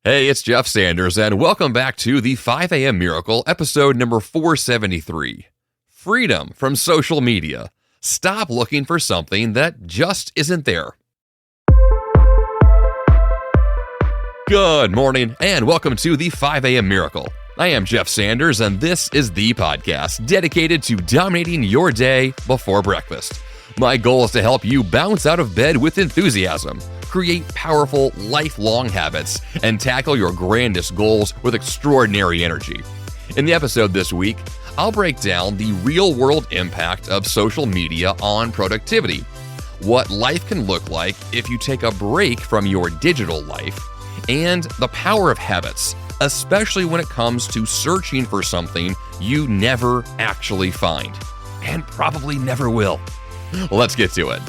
Hey, it's Jeff Sanders, and welcome back to the 5 a.m. Miracle, episode number 473. Freedom from social media. Stop looking for something that just isn't there. Good morning, and welcome to the 5 a.m. Miracle. I am Jeff Sanders, and this is the podcast dedicated to dominating your day before breakfast. My goal is to help you bounce out of bed with enthusiasm, create powerful, lifelong habits, and tackle your grandest goals with extraordinary energy. In the episode this week, I'll break down the real-world impact of social media on productivity, what life can look like if you take a break from your digital life, and the power of habits, especially when it comes to searching for something you never actually find, and probably never will. Let's get to it.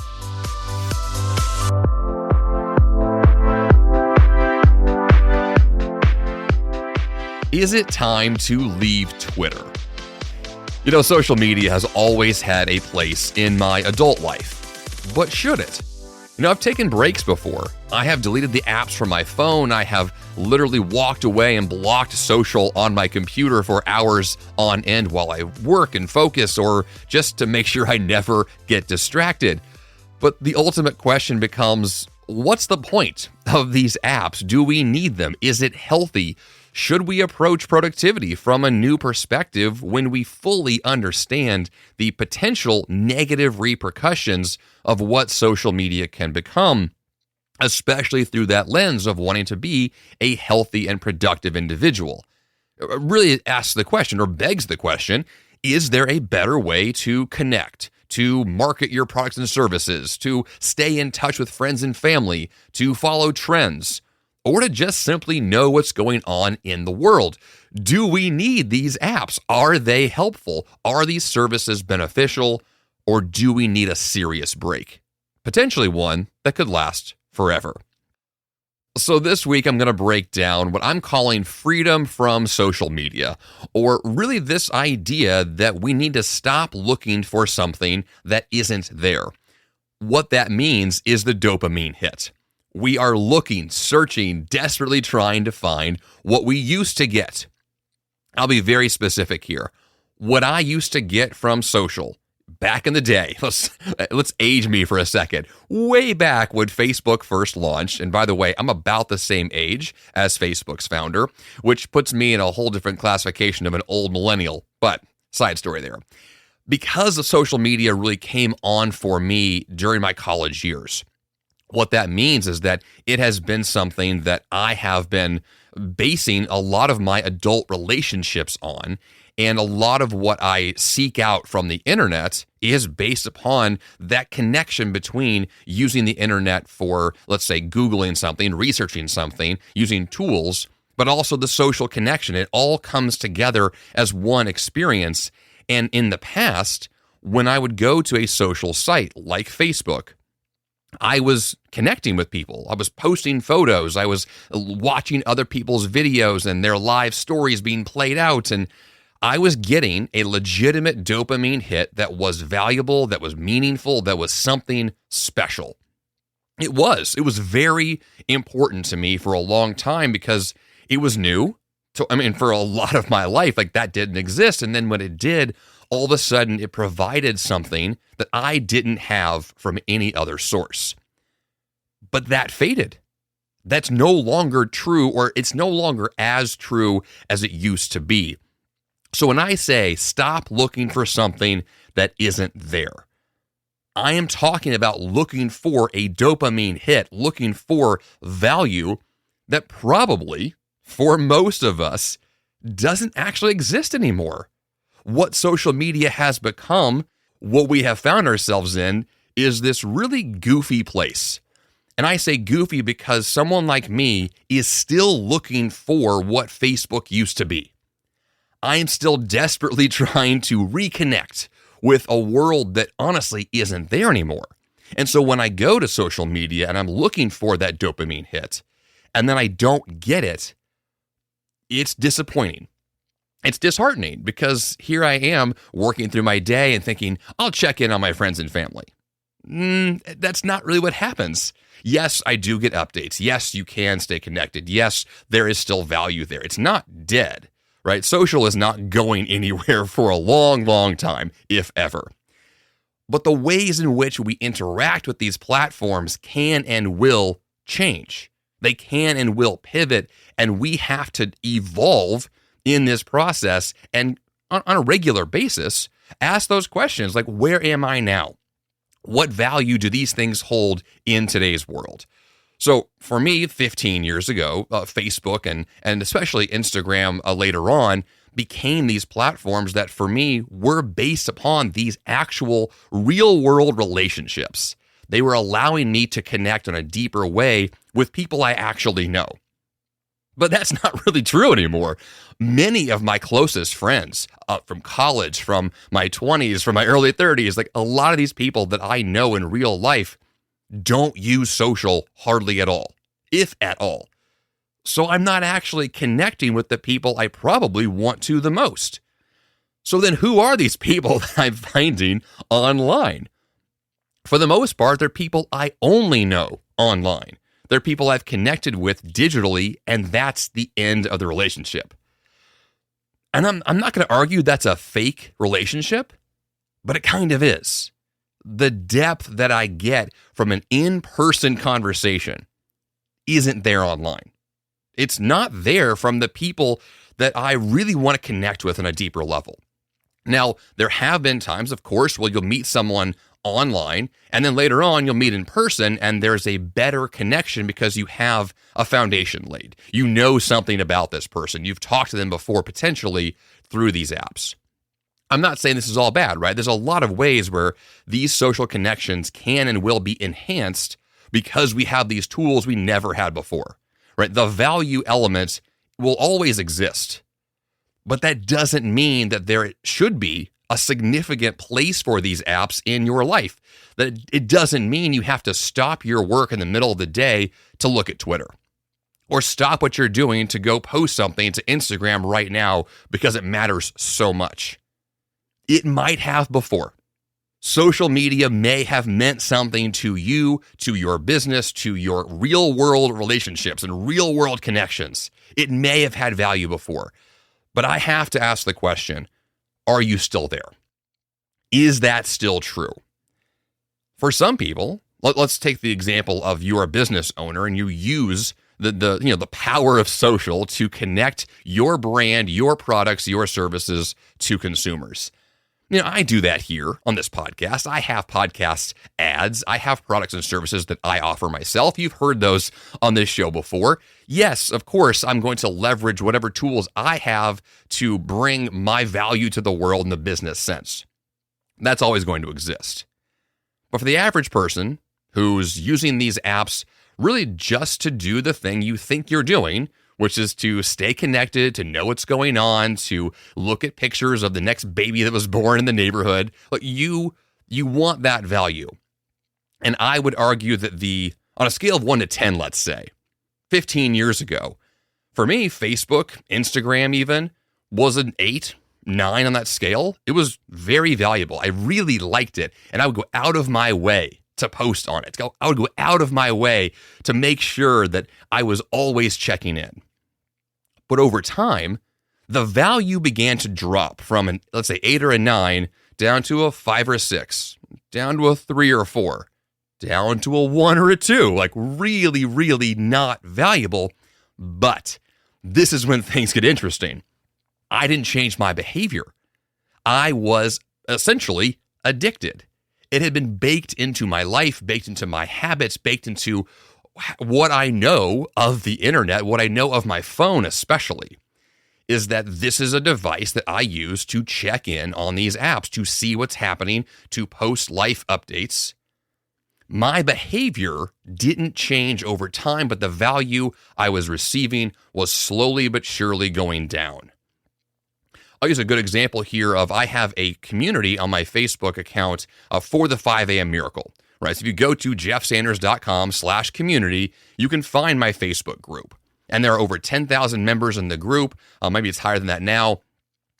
Is it time to leave Twitter? You know, social media has always had a place in my adult life. But should it? You know, I've taken breaks before. I have deleted the apps from my phone. I have literally walked away and blocked social on my computer for hours on end while I work and focus, or just to make sure I never get distracted. But the ultimate question becomes, what's the point of these apps? Do we need them? Is it healthy? Should we approach productivity from a new perspective when we fully understand the potential negative repercussions of what social media can become, especially through that lens of wanting to be a healthy and productive individual? Really it asks the question, or begs the question, is there a better way to connect, to market your products and services, to stay in touch with friends and family, to follow trends, or to just simply know what's going on in the world? Do we need these apps? Are they helpful? Are these services beneficial? Or do we need a serious break? Potentially one that could last forever. So this week, I'm going to break down what I'm calling freedom from social media, or really this idea that we need to stop looking for something that isn't there. What that means is the dopamine hit. We are looking, searching, desperately trying to find what we used to get. I'll be very specific here. What I used to get from social back in the day, let's age me for a second, way back when Facebook first launched, and by the way, I'm about the same age as Facebook's founder, which puts me in a whole different classification of an old millennial, but side story there. Because the social media really came on for me during my college years, what that means is that it has been something that I have been basing a lot of my adult relationships on, and a lot of what I seek out from the internet is based upon that connection between using the internet for, let's say, Googling something, researching something, using tools, but also the social connection. It all comes together as one experience. And in the past, when I would go to a social site like Facebook, I was connecting with people. I was posting photos. I was watching other people's videos and their live stories being played out. And I was getting a legitimate dopamine hit that was valuable, that was meaningful, that was something special. It was very important to me for a long time because it was new. For a lot of my life, that didn't exist. And then when it did, all of a sudden it provided something that I didn't have from any other source. But that faded. That's no longer true, or it's no longer as true as it used to be. So when I say stop looking for something that isn't there, I am talking about looking for a dopamine hit, looking for value that probably, for most of us, doesn't actually exist anymore. What social media has become, what we have found ourselves in, is this really goofy place. And I say goofy because someone like me is still looking for what Facebook used to be. I am still desperately trying to reconnect with a world that honestly isn't there anymore. And so when I go to social media and I'm looking for that dopamine hit, and then I don't get it, it's disappointing. It's disheartening because here I am working through my day and thinking, I'll check in on my friends and family. That's not really what happens. Yes, I do get updates. Yes, you can stay connected. Yes, there is still value there. It's not dead, right? Social is not going anywhere for a long, long time, if ever. But the ways in which we interact with these platforms can and will change. They can and will pivot, and we have to evolve in this process and on a regular basis, ask those questions like, where am I now? What value do these things hold in today's world? So for me, 15 years ago, Facebook and especially Instagram later on became these platforms that for me were based upon these actual real world relationships. They were allowing me to connect in a deeper way with people I actually know. But that's not really true anymore. Many of my closest friends from college, from my 20s, from my early 30s, like a lot of these people that I know in real life don't use social hardly at all, if at all. So I'm not actually connecting with the people I probably want to the most. So then who are these people that I'm finding online? For the most part, they're people I only know online. They're people I've connected with digitally, and that's the end of the relationship. And I'm not going to argue that's a fake relationship, but it kind of is. The depth that I get from an in-person conversation isn't there online. It's not there from the people that I really want to connect with on a deeper level. Now, there have been times, of course, where you'll meet someone online, and then later on you'll meet in person, and there's a better connection because you have a foundation laid. You know something about this person. You've talked to them before, potentially through these apps. I'm not saying this is all bad, right? There's a lot of ways where these social connections can and will be enhanced because we have these tools we never had before, right? The value element will always exist, but that doesn't mean that there should be a significant place for these apps in your life. That it doesn't mean you have to stop your work in the middle of the day to look at Twitter, or stop what you're doing to go post something to Instagram right now because it matters so much. It might have before. Social media may have meant something to you, to your business, to your real world relationships and real world connections. It may have had value before. But I have to ask the question, are you still there? Is that still true? For some people, let's take the example of you're a business owner and you use the power of social to connect your brand, your products, your services to consumers. I do that here on this podcast. I have podcast ads. I have products and services that I offer myself. You've heard those on this show before. Yes, of course, I'm going to leverage whatever tools I have to bring my value to the world in the business sense. That's always going to exist. But for the average person who's using these apps really just to do the thing you think you're doing, which is to stay connected, to know what's going on, to look at pictures of the next baby that was born in the neighborhood. But you want that value. And I would argue that on a scale of 1 to 10, let's say, 15 years ago, for me, Facebook, Instagram even, was an 8, 9 on that scale. It was very valuable. I really liked it. And I would go out of my way to post on it. I would go out of my way to make sure that I was always checking in. But over time, the value began to drop from let's say 8 or a 9 down to a 5 or a 6, down to a 3 or a 4, down to a 1 or a 2, like really, really not valuable. But this is when things get interesting. I didn't change my behavior. I was essentially addicted. It had been baked into my life, baked into my habits, baked into what I know of the internet, what I know of my phone especially, is that this is a device that I use to check in on these apps, to see what's happening, to post life updates. My behavior didn't change over time, but the value I was receiving was slowly but surely going down. I'll use a good example here of I have a community on my Facebook account for the 5 a.m. Miracle. Right, so if you go to jeffsanders.com/community, you can find my Facebook group. And there are over 10,000 members in the group. Maybe it's higher than that now.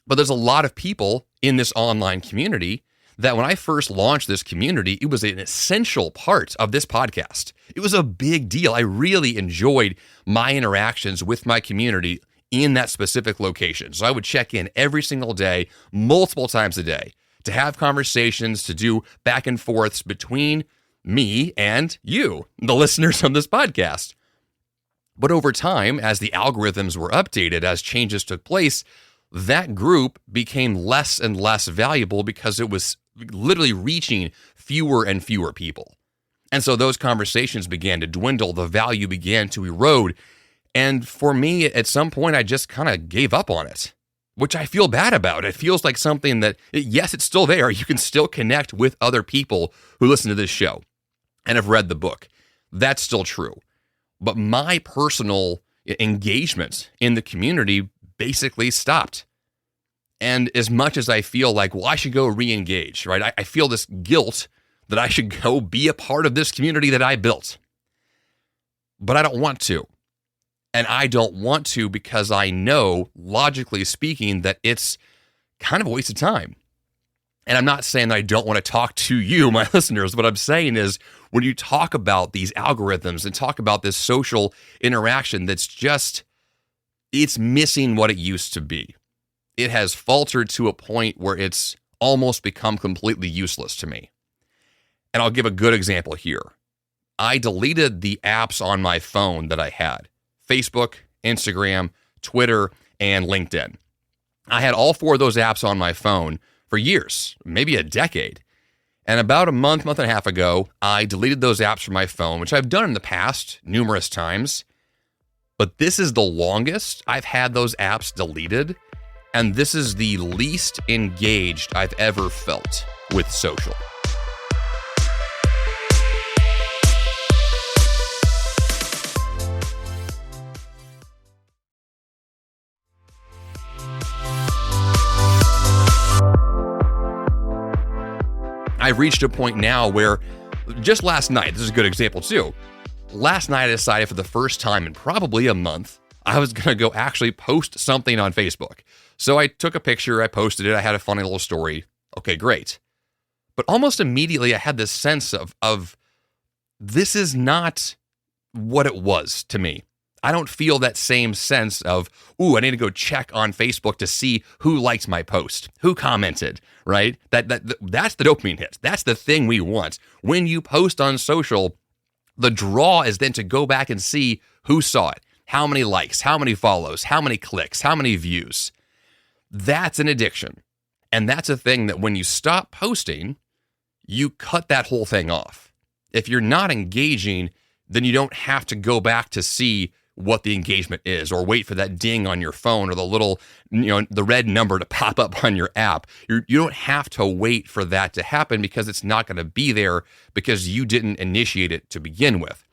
But there's a lot of people in this online community that when I first launched this community, it was an essential part of this podcast. It was a big deal. I really enjoyed my interactions with my community in that specific location. So I would check in every single day, multiple times a day, to have conversations, to do back and forths between me and you, the listeners on this podcast. But over time, as the algorithms were updated, as changes took place, that group became less and less valuable because it was literally reaching fewer and fewer people. And so those conversations began to dwindle, the value began to erode. And for me, at some point, I just kind of gave up on it, which I feel bad about. It feels like something that, yes, it's still there. You can still connect with other people who listen to this show and have read the book. That's still true. But my personal engagement in the community basically stopped. And as much as I feel like, well, I should go re-engage, right? I feel this guilt that I should go be a part of this community that I built. But I don't want to. And I don't want to because I know, logically speaking, that it's kind of a waste of time. And I'm not saying that I don't want to talk to you, my listeners. What I'm saying is when you talk about these algorithms and talk about this social interaction that's just, it's missing what it used to be. It has faltered to a point where it's almost become completely useless to me. And I'll give a good example here. I deleted the apps on my phone that I had: Facebook, Instagram, Twitter, and LinkedIn. I had all 4 of those apps on my phone for years, maybe a decade. And about a month and a half ago, I deleted those apps from my phone, which I've done in the past numerous times. But this is the longest I've had those apps deleted. And this is the least engaged I've ever felt with social. I've reached a point now where just last night, this is a good example too. Last night I decided for the first time in probably a month, I was going to go actually post something on Facebook. So I took a picture, I posted it, I had a funny little story. Okay, great. But almost immediately I had this sense of this is not what it was to me. I don't feel that same sense of, I need to go check on Facebook to see who liked my post, who commented, right? That's the dopamine hit. That's the thing we want. When you post on social, the draw is then to go back and see who saw it, how many likes, how many follows, how many clicks, how many views. That's an addiction. And that's a thing that when you stop posting, you cut that whole thing off. If you're not engaging, then you don't have to go back to see what the engagement is or wait for that ding on your phone or the little, the red number to pop up on your app. You don't have to wait for that to happen because it's not going to be there because you didn't initiate it to begin with.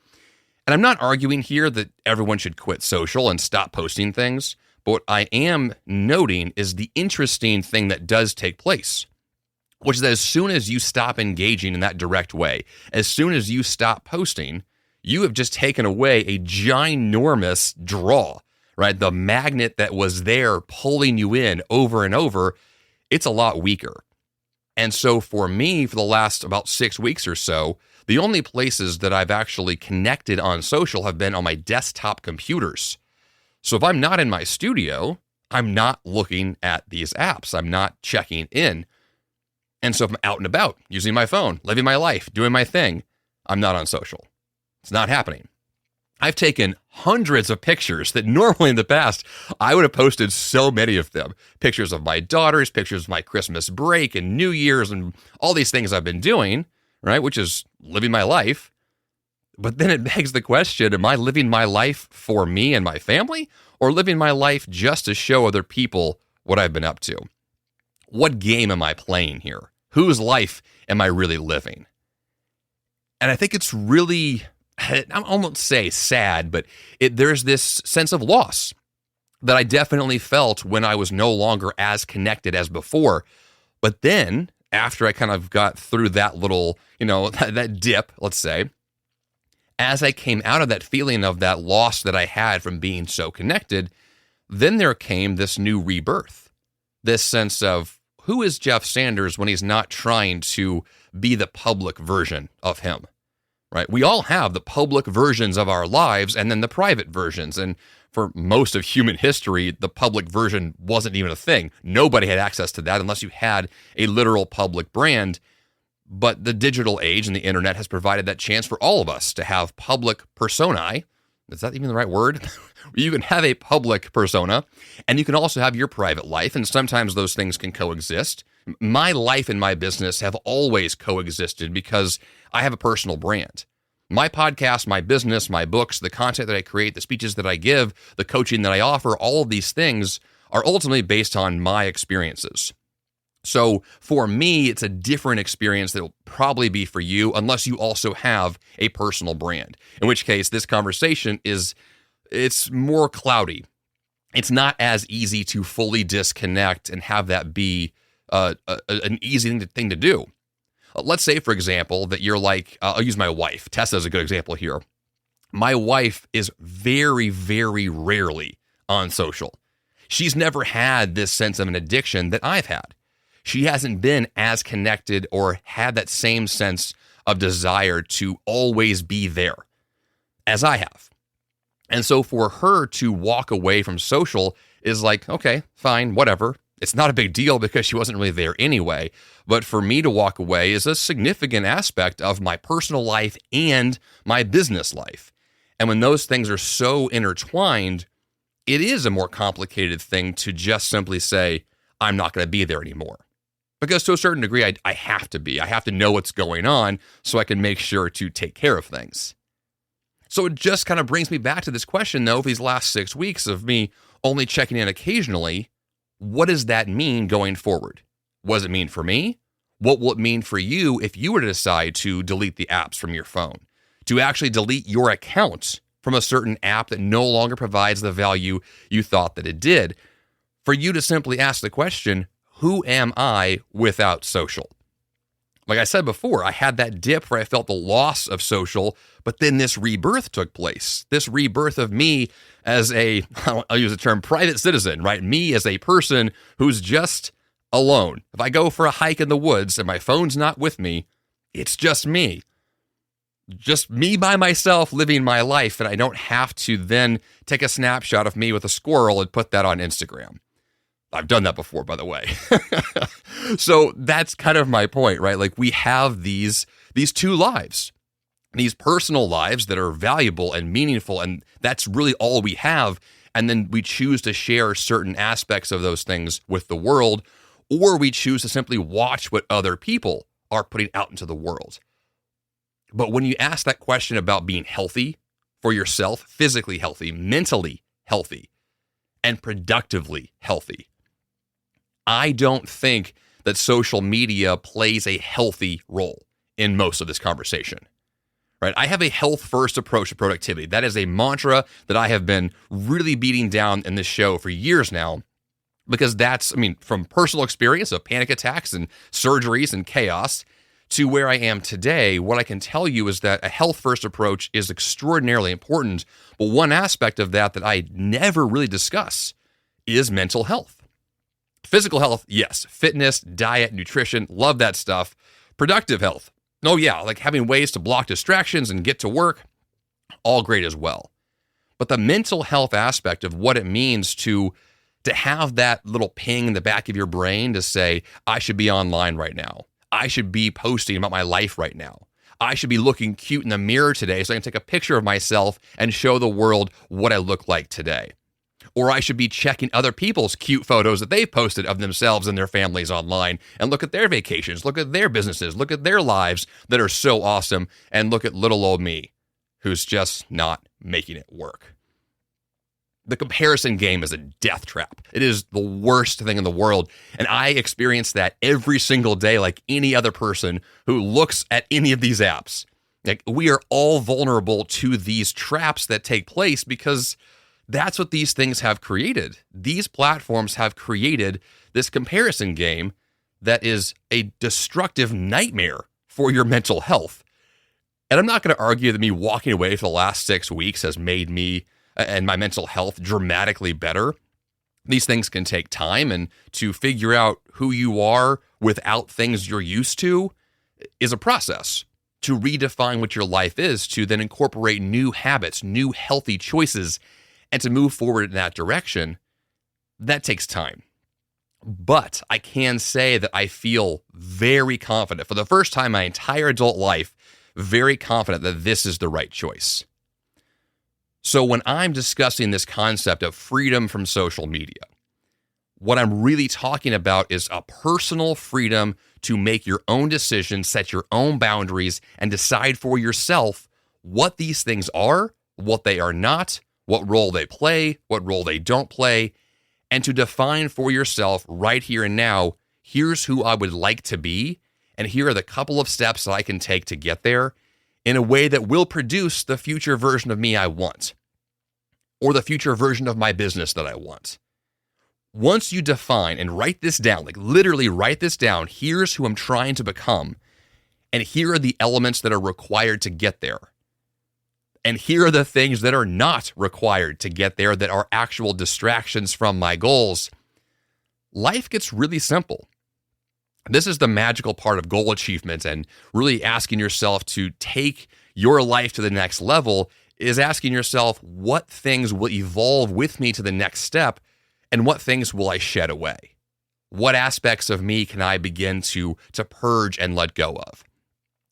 And I'm not arguing here that everyone should quit social and stop posting things, but what I am noting is the interesting thing that does take place, which is that as soon as you stop engaging in that direct way, as soon as you stop posting, you have just taken away a ginormous draw, right? The magnet that was there pulling you in over and over, it's a lot weaker. And so for me, for the last about 6 weeks or so, the only places that I've actually connected on social have been on my desktop computers. So if I'm not in my studio, I'm not looking at these apps. I'm not checking in. And so if I'm out and about, using my phone, living my life, doing my thing, I'm not on social. It's not happening. I've taken hundreds of pictures that normally in the past, I would have posted so many of them. Pictures of my daughters, pictures of my Christmas break and New Year's and all these things I've been doing, right? Which is living my life. But then it begs the question, am I living my life for me and my family or living my life just to show other people what I've been up to? What game am I playing here? Whose life am I really living? And I think it's really, I won't say sad, but there's this sense of loss that I definitely felt when I was no longer as connected as before. But then after I kind of got through that little, that dip, let's say, as I came out of that feeling of that loss that I had from being so connected, then there came this new rebirth, this sense of who is Jeff Sanders when he's not trying to be the public version of him, right? We all have the public versions of our lives and then the private versions. And for most of human history, the public version wasn't even a thing. Nobody had access to that unless you had a literal public brand. But the digital age and the internet has provided that chance for all of us to have public personae. Is that even the right word? You can have a public persona, and you can also have your private life, and sometimes those things can coexist. My life and my business have always coexisted because I have a personal brand. My podcast, my business, my books, the content that I create, the speeches that I give, the coaching that I offer, all of these things are ultimately based on my experiences. So for me, it's a different experience that will probably be for you unless you also have a personal brand, in which case this conversation it's more cloudy. It's not as easy to fully disconnect and have that be an easy thing to do. Let's say, for example, that you're like, I'll use my wife. Tessa is a good example here. My wife is very, very rarely on social. She's never had this sense of an addiction that I've had. She hasn't been as connected or had that same sense of desire to always be there as I have. And so for her to walk away from social is like, okay, fine, whatever. It's not a big deal because she wasn't really there anyway. But for me to walk away is a significant aspect of my personal life and my business life. And when those things are so intertwined, it is a more complicated thing to just simply say, I'm not going to be there anymore. Because to a certain degree, I have to be. I have to know what's going on so I can make sure to take care of things. So it just kind of brings me back to this question, though, of these last 6 weeks of me only checking in occasionally. What does that mean going forward? What does it mean for me? What will it mean for you if you were to decide to delete the apps from your phone? To actually delete your account from a certain app that no longer provides the value you thought that it did? For you to simply ask the question, who am I without social? Like I said before, I had that dip where I felt the loss of social, but then this rebirth took place. This rebirth of me as I'll use the term private citizen, right? Me as a person who's just alone. If I go for a hike in the woods and my phone's not with me, it's just me. Just me by myself living my life, and I don't have to then take a snapshot of me with a squirrel and put that on Instagram. I've done that before, by the way. So that's kind of my point, right? Like we have these two lives, these personal lives that are valuable and meaningful, and that's really all we have. And then we choose to share certain aspects of those things with the world, or we choose to simply watch what other people are putting out into the world. But when you ask that question about being healthy for yourself, physically healthy, mentally healthy, and productively healthy, I don't think that social media plays a healthy role in most of this conversation, right? I have a health-first approach to productivity. That is a mantra that I have been really beating down in this show for years now, because from personal experience of panic attacks and surgeries and chaos to where I am today, what I can tell you is that a health-first approach is extraordinarily important, but one aspect of that I never really discuss is mental health. Physical health, yes. Fitness, diet, nutrition, love that stuff. Productive health, oh yeah, like having ways to block distractions and get to work, all great as well. But the mental health aspect of what it means to have that little ping in the back of your brain to say, I should be online right now. I should be posting about my life right now. I should be looking cute in the mirror today so I can take a picture of myself and show the world what I look like today. Or I should be checking other people's cute photos that they've posted of themselves and their families online and look at their vacations, look at their businesses, look at their lives that are so awesome, and look at little old me who's just not making it work. The comparison game is a death trap. It is the worst thing in the world. And I experience that every single day like any other person who looks at any of these apps. Like we are all vulnerable to these traps that take place because that's what these things have created. These platforms have created this comparison game that is a destructive nightmare for your mental health. And I'm not going to argue that me walking away for the last 6 weeks has made me and my mental health dramatically better. These things can take time, and to figure out who you are without things you're used to is a process. To redefine what your life is, to then incorporate new habits, new healthy choices, and to move forward in that direction, that takes time. But I can say that I feel very confident, for the first time in my entire adult life, very confident that this is the right choice. So when I'm discussing this concept of freedom from social media, what I'm really talking about is a personal freedom to make your own decisions, set your own boundaries, and decide for yourself what these things are, what they are not, what role they play, what role they don't play, and to define for yourself right here and now, here's who I would like to be, and here are the couple of steps that I can take to get there in a way that will produce the future version of me I want, or the future version of my business that I want. Once you define and write this down, like literally write this down, here's who I'm trying to become, and here are the elements that are required to get there. And here are the things that are not required to get there that are actual distractions from my goals. Life gets really simple. This is the magical part of goal achievement, and really asking yourself to take your life to the next level is asking yourself, what things will evolve with me to the next step, and what things will I shed away? What aspects of me can I begin to purge and let go of?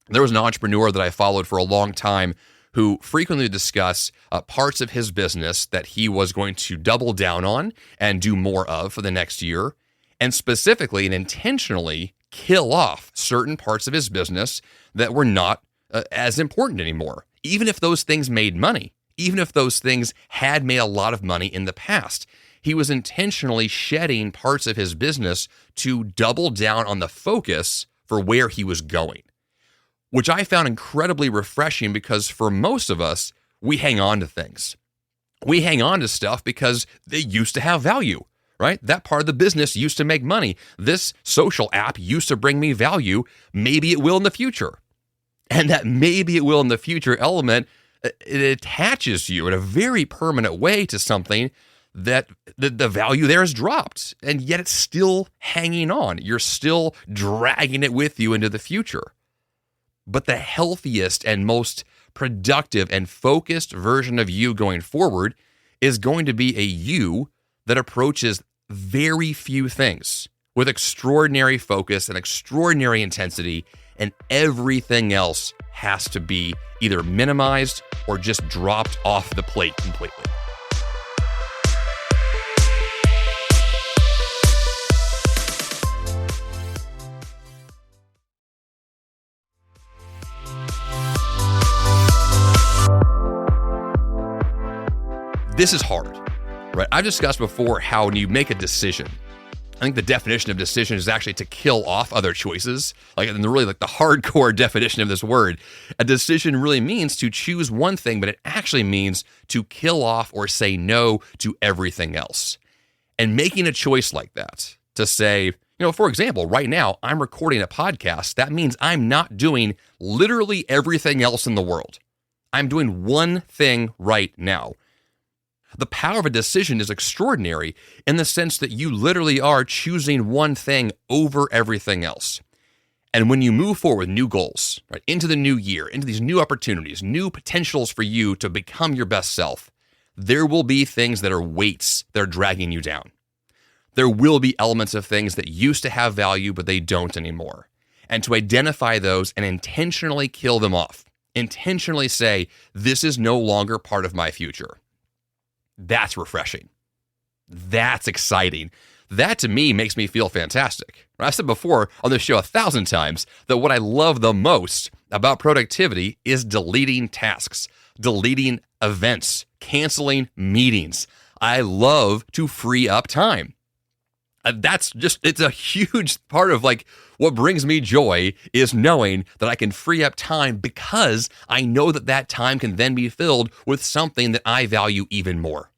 There was an entrepreneur that I followed for a long time who frequently discussed parts of his business that he was going to double down on and do more of for the next year, and specifically and intentionally kill off certain parts of his business that were not as important anymore, even if those things made money, even if those things had made a lot of money in the past. He was intentionally shedding parts of his business to double down on the focus for where he was going, which I found incredibly refreshing, because for most of us, we hang on to things. We hang on to stuff because they used to have value, right? That part of the business used to make money. This social app used to bring me value. Maybe it will in the future. And that maybe it will in the future element, it attaches you in a very permanent way to something that the value there has dropped, and yet it's still hanging on. You're still dragging it with you into the future. But the healthiest and most productive and focused version of you going forward is going to be a you that approaches very few things with extraordinary focus and extraordinary intensity, and everything else has to be either minimized or just dropped off the plate completely. This is hard, right? I've discussed before how when you make a decision, I think the definition of decision is actually to kill off other choices. And really the hardcore definition of this word, a decision really means to choose one thing, but it actually means to kill off or say no to everything else. And making a choice like that to say, for example, right now I'm recording a podcast. That means I'm not doing literally everything else in the world. I'm doing one thing right now. The power of a decision is extraordinary in the sense that you literally are choosing one thing over everything else. And when you move forward with new goals, right, into the new year, into these new opportunities, new potentials for you to become your best self, there will be things that are weights that are dragging you down. There will be elements of things that used to have value, but they don't anymore. And to identify those and intentionally kill them off, intentionally say, this is no longer part of my future. That's refreshing. That's exciting. That to me makes me feel fantastic. I've said before on this show 1,000 times that what I love the most about productivity is deleting tasks, deleting events, canceling meetings. I love to free up time. It's a huge part of what brings me joy is knowing that I can free up time because I know that time can then be filled with something that I value even more.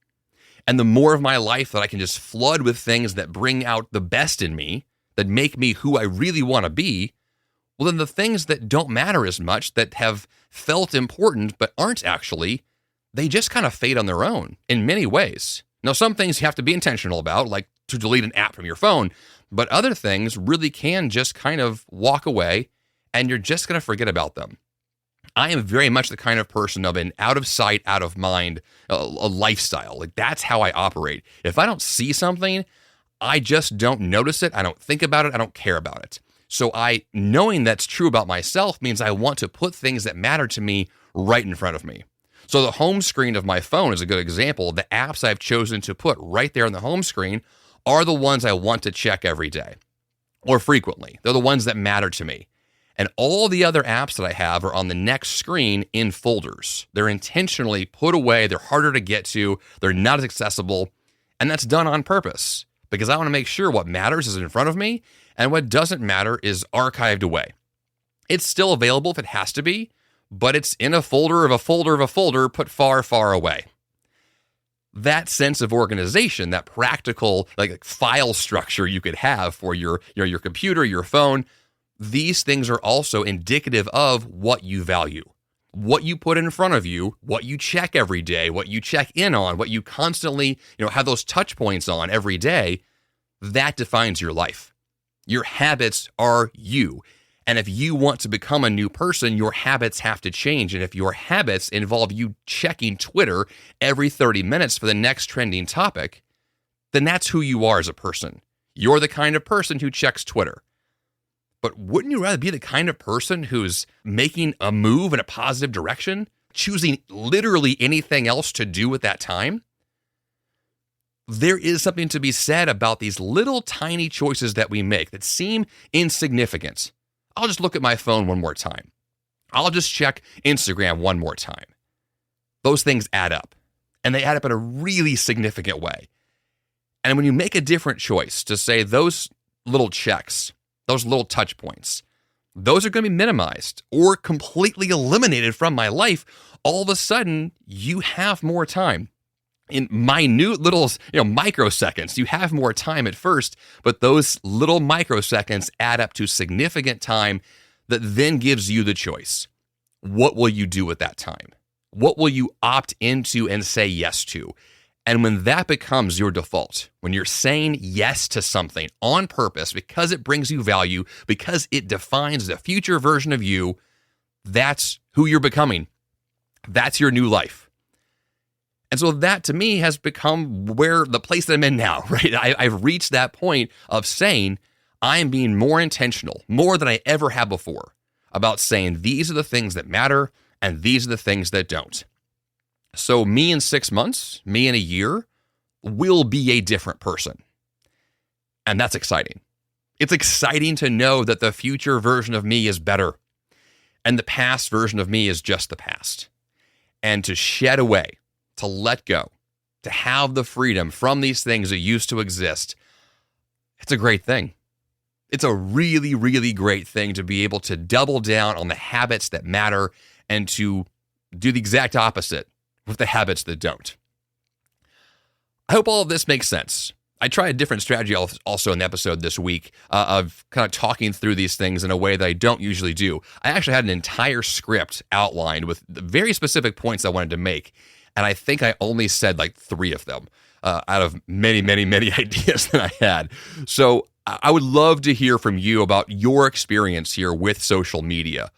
And the more of my life that I can just flood with things that bring out the best in me, that make me who I really want to be, well, then the things that don't matter as much, that have felt important but aren't actually, they just kind of fade on their own in many ways. Now, some things you have to be intentional about, like to delete an app from your phone, but other things really can just kind of walk away and you're just going to forget about them. I am very much the kind of person of an out of sight, out of mind a lifestyle. Like that's how I operate. If I don't see something, I just don't notice it. I don't think about it. I don't care about it. So knowing that's true about myself means I want to put things that matter to me right in front of me. So the home screen of my phone is a good example. The apps I've chosen to put right there on the home screen are the ones I want to check every day or frequently. They're the ones that matter to me. And all the other apps that I have are on the next screen in folders. They're intentionally put away. They're harder to get to. They're not as accessible. And that's done on purpose because I want to make sure what matters is in front of me and what doesn't matter is archived away. It's still available if it has to be, but it's in a folder of a folder of a folder put far, far away. That sense of organization, that practical like file structure you could have for your computer, your phone, these things are also indicative of what you value, what you put in front of you, what you check every day, what you check in on, what you constantly, have those touch points on every day. That defines your life. Your habits are you. And if you want to become a new person, your habits have to change. And if your habits involve you checking Twitter every 30 minutes for the next trending topic, then that's who you are as a person. You're the kind of person who checks Twitter. But wouldn't you rather be the kind of person who's making a move in a positive direction, choosing literally anything else to do with that time? There is something to be said about these little tiny choices that we make that seem insignificant. I'll just look at my phone one more time. I'll just check Instagram one more time. Those things add up, and they add up in a really significant way. And when you make a different choice to say those little checks, those little touch points, those are going to be minimized or completely eliminated from my life, all of a sudden you have more time. In minute little, microseconds, you have more time at first, but those little microseconds add up to significant time that then gives you the choice. What will you do with that time? What will you opt into and say yes to? And when that becomes your default, when you're saying yes to something on purpose because it brings you value, because it defines the future version of you, that's who you're becoming. That's your new life. And so that to me has become the place that I'm in now, right? I've reached that point of saying I am being more intentional, more than I ever have before, about saying these are the things that matter and these are the things that don't. So me in 6 months, me in a year, will be a different person. And that's exciting. It's exciting to know that the future version of me is better and the past version of me is just the past. And to shed away, to let go, to have the freedom from these things that used to exist, it's a great thing. It's a really, really great thing to be able to double down on the habits that matter and to do the exact opposite with the habits that don't. I hope all of this makes sense. I tried a different strategy also in the episode this week of kind of talking through these things in a way that I don't usually do. I actually had an entire script outlined with the very specific points I wanted to make, and I think I only said like 3 of them out of many, many, many ideas that I had. So I would love to hear from you about your experience here with social media.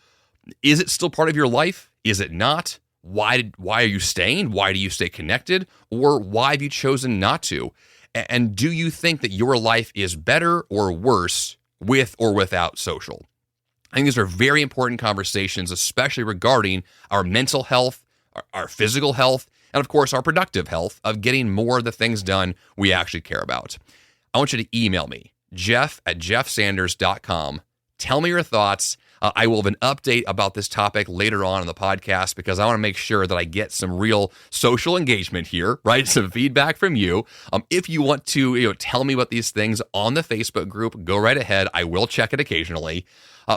Is it still part of your life? Is it not? Why are you staying? Why do you stay connected? Or why have you chosen not to? And do you think that your life is better or worse with or without social? I think these are very important conversations, especially regarding our mental health, our physical health, and of course, our productive health of getting more of the things done we actually care about. I want you to email me, jeff@jeffsanders.com. Tell me your thoughts. I will have an update about this topic later on in the podcast because I want to make sure that I get some real social engagement here, right? Some feedback from you. If you want to tell me about these things on the Facebook group, go right ahead. I will check it occasionally.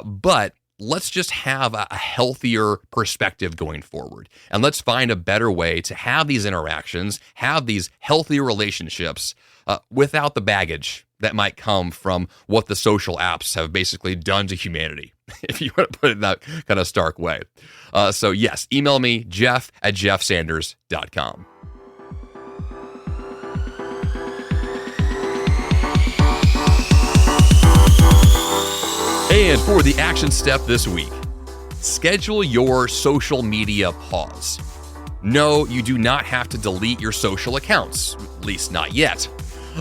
But let's just have a healthier perspective going forward. And let's find a better way to have these interactions, have these healthier relationships without the baggage that might come from what the social apps have basically done to humanity, if you want to put it in that kind of stark way. So yes, email me, jeff@jeffsanders.com. And for the action step this week, schedule your social media pause. No, you do not have to delete your social accounts, at least not yet.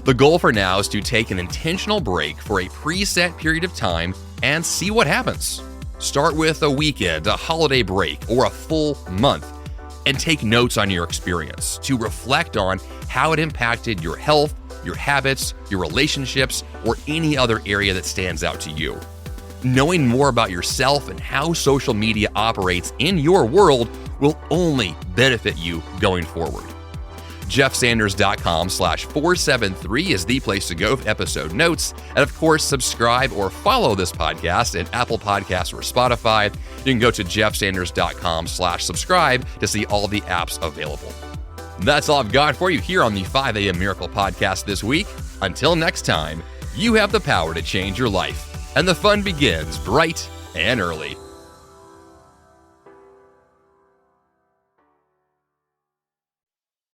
The goal for now is to take an intentional break for a preset period of time and see what happens. Start with a weekend, a holiday break, or a full month, and take notes on your experience to reflect on how it impacted your health, your habits, your relationships, or any other area that stands out to you. Knowing more about yourself and how social media operates in your world will only benefit you going forward. jeffsanders.com/473 is the place to go for episode notes. And of course, subscribe or follow this podcast in Apple Podcasts or Spotify. You can go to jeffsanders.com/subscribe to see all the apps available. That's all I've got for you here on the 5 a.m. Miracle Podcast this week. Until next time, you have the power to change your life, and the fun begins bright and early.